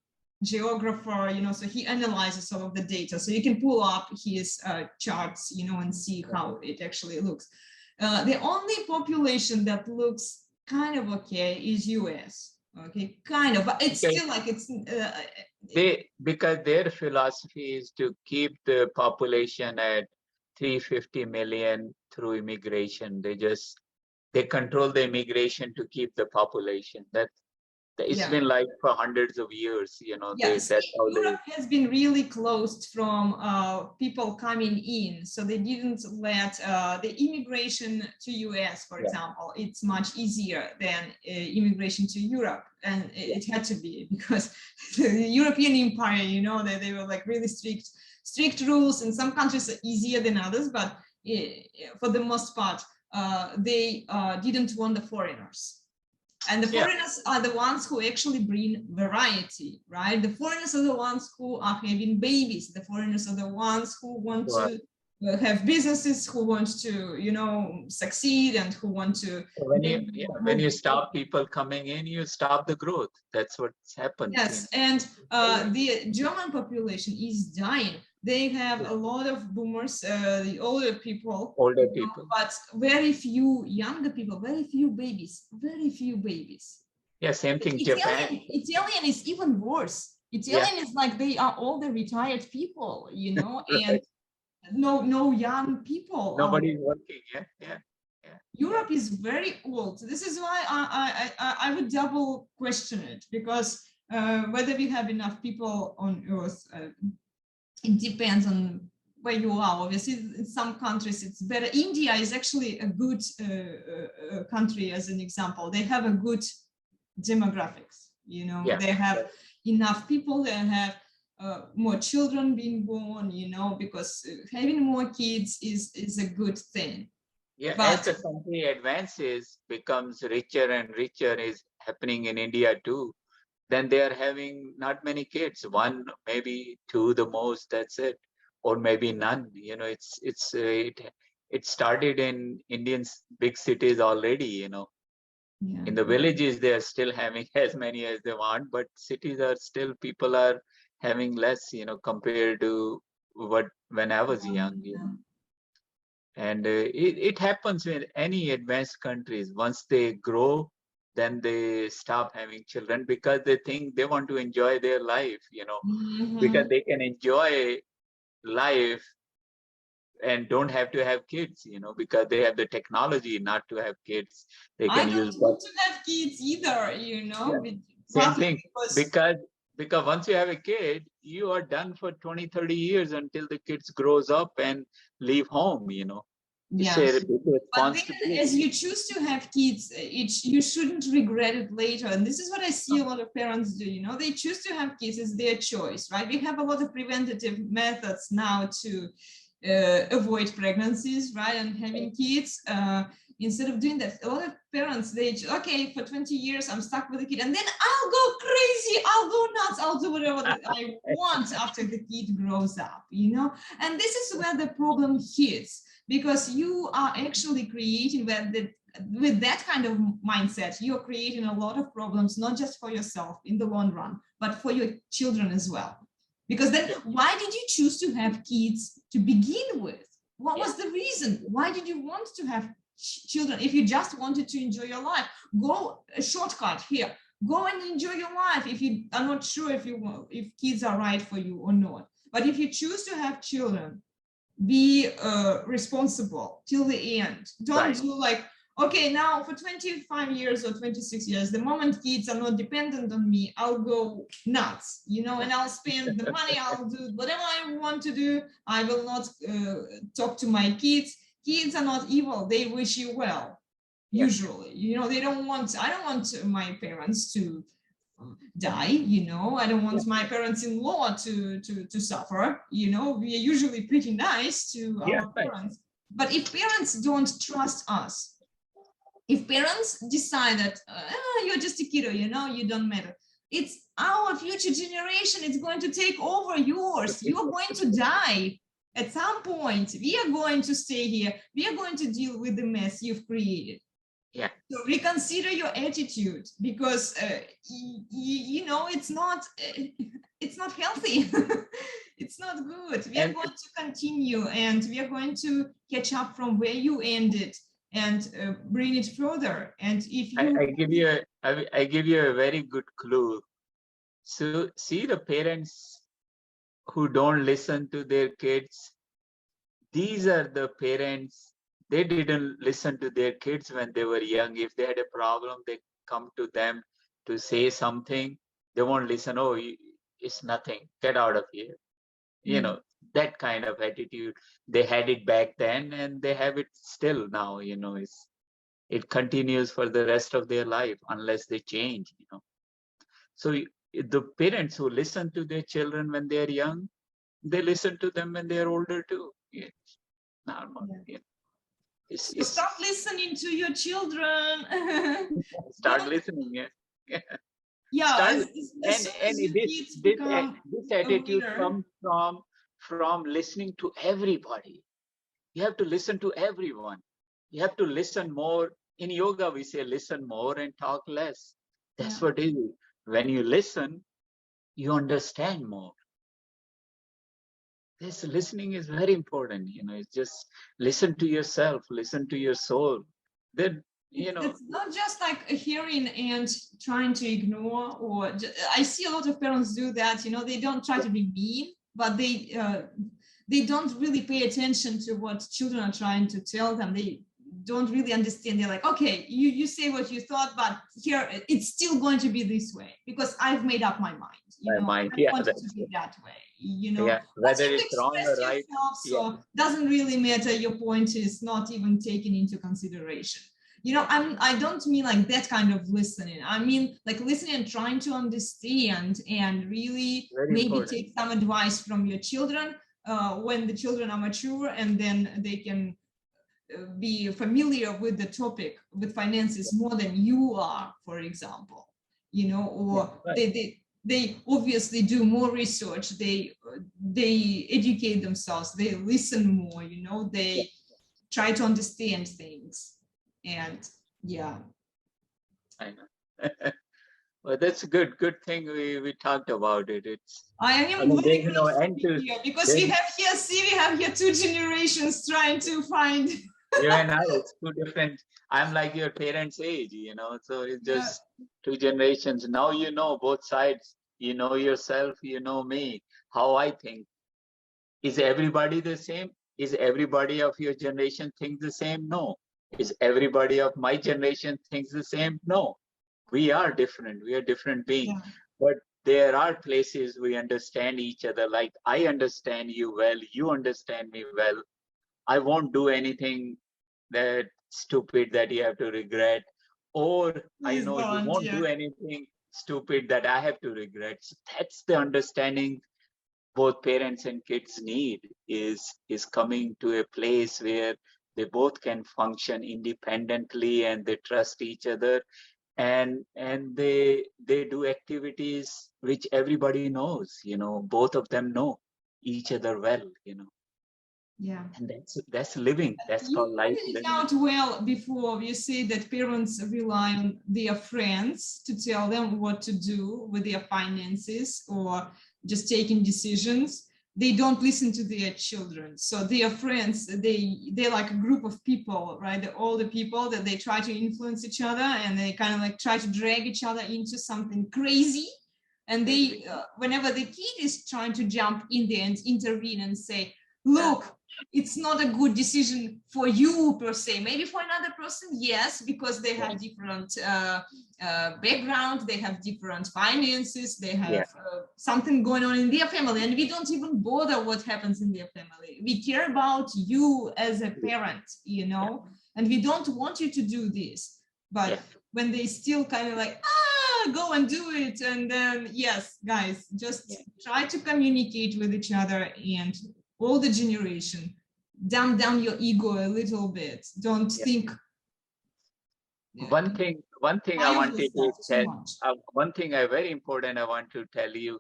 geographer, you know, so he analyzes some of the data, so you can pull up his charts, you know, and see how it actually looks. The only population that looks kind of okay is US. Okay, kind of, but it's still like it's because their philosophy is to keep the population at 350 million through immigration. They control the immigration to keep the population. It's Yeah. been like for hundreds of years, Yes, that's how Europe has been really closed from people coming in, so they didn't let the immigration to US, for example. It's much easier than immigration to Europe, and it had to be because the European Empire, they were like really strict rules. In some countries are easier than others, but for the most part, they didn't want the foreigners. And the foreigners are the ones who actually bring variety, right? The foreigners are the ones who are having babies. The foreigners are the ones who want to have businesses, who want to, succeed, and who want to. When you stop people coming in, you stop the growth. That's what's happened. Yes, and the German population is dying. They have a lot of boomers, the older people, but very few younger people, very few babies. Yeah, same thing. Japan. Italian is even worse. Italian is like they are all the retired people, and no young people. Nobody's working. Yeah. Europe is very old. This is why I would double question it, because whether we have enough people on Earth, it depends on where you are. Obviously, in some countries it's better. India is actually a good country, as an example. They have a good demographics. They have enough people. They have more children being born. Because having more kids is a good thing. Yeah, as the country advances, becomes richer and richer, is happening in India too. Then they are having not many kids, one, maybe two, the most. That's it, or maybe none. It started in Indian big cities already. In the villages, they are still having as many as they want, but cities are still, people are having less. Compared to when I was young. And it happens with any advanced countries. Once they grow, then they stop having children because they think they want to enjoy their life, because they can enjoy life and don't have to have kids, because they have the technology not to have kids. They can use. I don't want to have kids either, Same thing, because once you have a kid, you are done for 20, 30 years until the kids grows up and leave home, Yes. But then as you choose to have kids, you shouldn't regret it later. And this is what I see a lot of parents do, they choose to have kids, it's their choice, right? We have a lot of preventative methods now to avoid pregnancies, right? And having kids. Instead of doing that, a lot of parents, okay, for 20 years, I'm stuck with a kid, and then I'll go crazy, I'll go nuts, I'll do whatever I want after the kid grows up, And this is where the problem hits, because you are actually creating with that kind of mindset, you're creating a lot of problems, not just for yourself in the long run, but for your children as well. Because then why did you choose to have kids to begin with? What was the reason? Why did you want to have children? If you just wanted to enjoy your life, go a shortcut here, go and enjoy your life. If you are not sure if kids are right for you or not, but if you choose to have children, be responsible till the end. Don't do like, okay, now for 25 years or 26 years, the moment kids are not dependent on me, I'll go nuts, and I'll spend the money, I'll do whatever I want to do. I will not talk to my kids. Kids are not evil. They wish you well, usually. I don't want my parents to die, I don't want my parents-in-law to suffer. We are usually pretty nice to our parents. But if parents don't trust us, if parents decide that you're just a kiddo, you don't matter, it's our future generation. It's going to take over yours. You're going to die at some point. We are going to stay here. We are going to deal with the mess you've created. So reconsider your attitude, because it's not healthy. It's not good. We are going to continue, and we are going to catch up from where you ended and bring it further. And if you I give you a very good clue. So see, the parents who don't listen to their kids, these are the parents. They didn't listen to their kids when they were young. If they had a problem, they come to them to say something. They won't listen. Oh, it's nothing. Get out of here. You know, that kind of attitude. They had it back then, and they have it still now. You know, it continues for the rest of their life unless they change. You know, so the parents who listen to their children when they are young, they listen to them when they are older too. It's normal. Yeah. Yeah. So stop listening to your children. Start listening. Yeah. Yeah, Start, as soon as your kids become this attitude aware. comes from listening to everybody. You have to listen to everyone. You have to listen more. In yoga, we say listen more and talk less. That's what it is. When you listen, you understand more. This listening is very important. You know, it's just listen to yourself, listen to your soul. Then, you know, it's not just like a hearing and trying to ignore, or I see a lot of parents do that. You know, they don't try to be mean, but they don't really pay attention to what children are trying to tell them. They don't really understand. They're like, okay, you say what you thought, but here it's still going to be this way because I've made up my mind. You know, I want it to be that way. You know, yeah, but whether you it's wrong express or right. yourself, so doesn't really matter. Your point is not even taken into consideration. You know, I don't mean like that kind of listening. I mean like listening and trying to understand and really maybe take some advice from your children when the children are mature, and then they can be familiar with the topic with finances more than you are, for example. You know, or they obviously do more research. They educate themselves. They listen more. You know, they try to understand things. And yeah, I know. Well, that's a good thing we talked about it. I am very grateful here because we have here two generations trying to find. You and I, it's two different. I'm like your parents' age, you know, so it's just two generations. Now you know both sides. You know yourself, you know me, how I think. Is everybody the same? Is everybody of your generation think the same? No. Is everybody of my generation thinks the same? No. We are different. We are different beings. But there are places we understand each other. Like I understand you well, you understand me well. I won't do anything that stupid that you have to regret, or I know you won't do anything stupid that I have to regret. So that's the understanding both parents and kids need, is coming to a place where they both can function independently and they trust each other, and they do activities which everybody knows, you know, both of them know each other well, you know. Yeah, and that's living. That's called life living. You pointed it out well before. You say that parents rely on their friends to tell them what to do with their finances or just taking decisions. They don't listen to their children. So their friends, they're like a group of people, right? They're all the people that they try to influence each other, and they kind of like try to drag each other into something crazy. And they, whenever the kid is trying to jump in there and intervene and say, look, it's not a good decision for you per se. Maybe for another person, yes, because they have different background, they have different finances, they have something going on in their family, and we don't even bother what happens in their family. We care about you as a parent, you know, and we don't want you to do this. But when they still kind of like, go and do it, and then yes, guys, just try to communicate with each other, and all the generation, dumb down your ego a little bit. Don't think. One thing I wanted to tell, one thing very important I want to tell you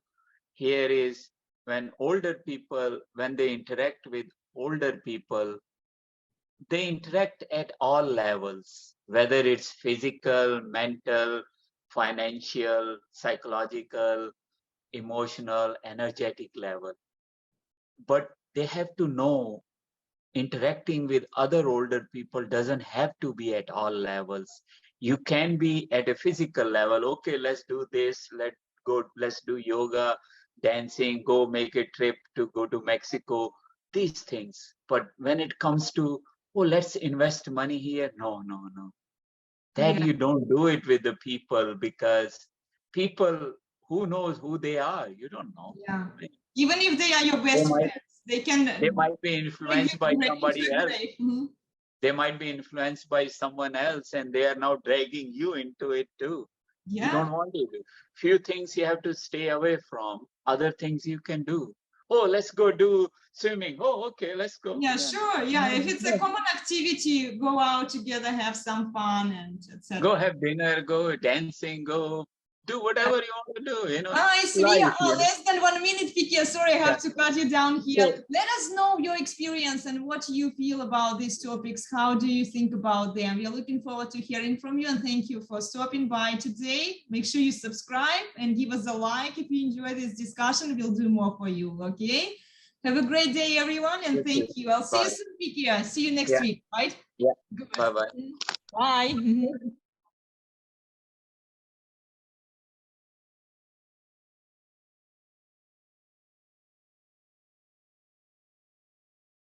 here is, when older people, when they interact with older people, they interact at all levels, whether it's physical, mental, financial, psychological, emotional, energetic level. But they have to know interacting with other older people doesn't have to be at all levels. You can be at a physical level. Okay, let's do this. Let's do yoga, dancing, go make a trip to go to Mexico these things. But when it comes to, oh, let's invest money here, no. That Yeah. you don't do it with the people, because people, who knows who they are? You don't know. Yeah. Even if they are your best friends, they can They might be bring you influenced by into somebody a else. grave. Mhm. They might be influenced by someone else, and they are now dragging you into it too. You Yeah. don't want to do. Few things you have to stay away from. Other things you can do. Oh, let's go do swimming. Oh, okay, let's go. Yeah, sure. Yeah, if it's a common activity, go out together, have some fun, and etc. Go have dinner, go dancing, go do whatever you want to do, you know. Nice. We Life, are you know. less than 1 minute, Vicky. Sorry, I have to cut you down here. So- Let us know your experience and what you feel about these topics. How do you think about them? We are looking forward to hearing from you, and thank you for stopping by today. Make sure you subscribe and give us a like if you enjoy this discussion. We'll do more for you, okay? Have a great day, everyone, and thank you. I'll see you soon, Vicky. See you next week, right? Yeah. Good. Bye-bye. Bye.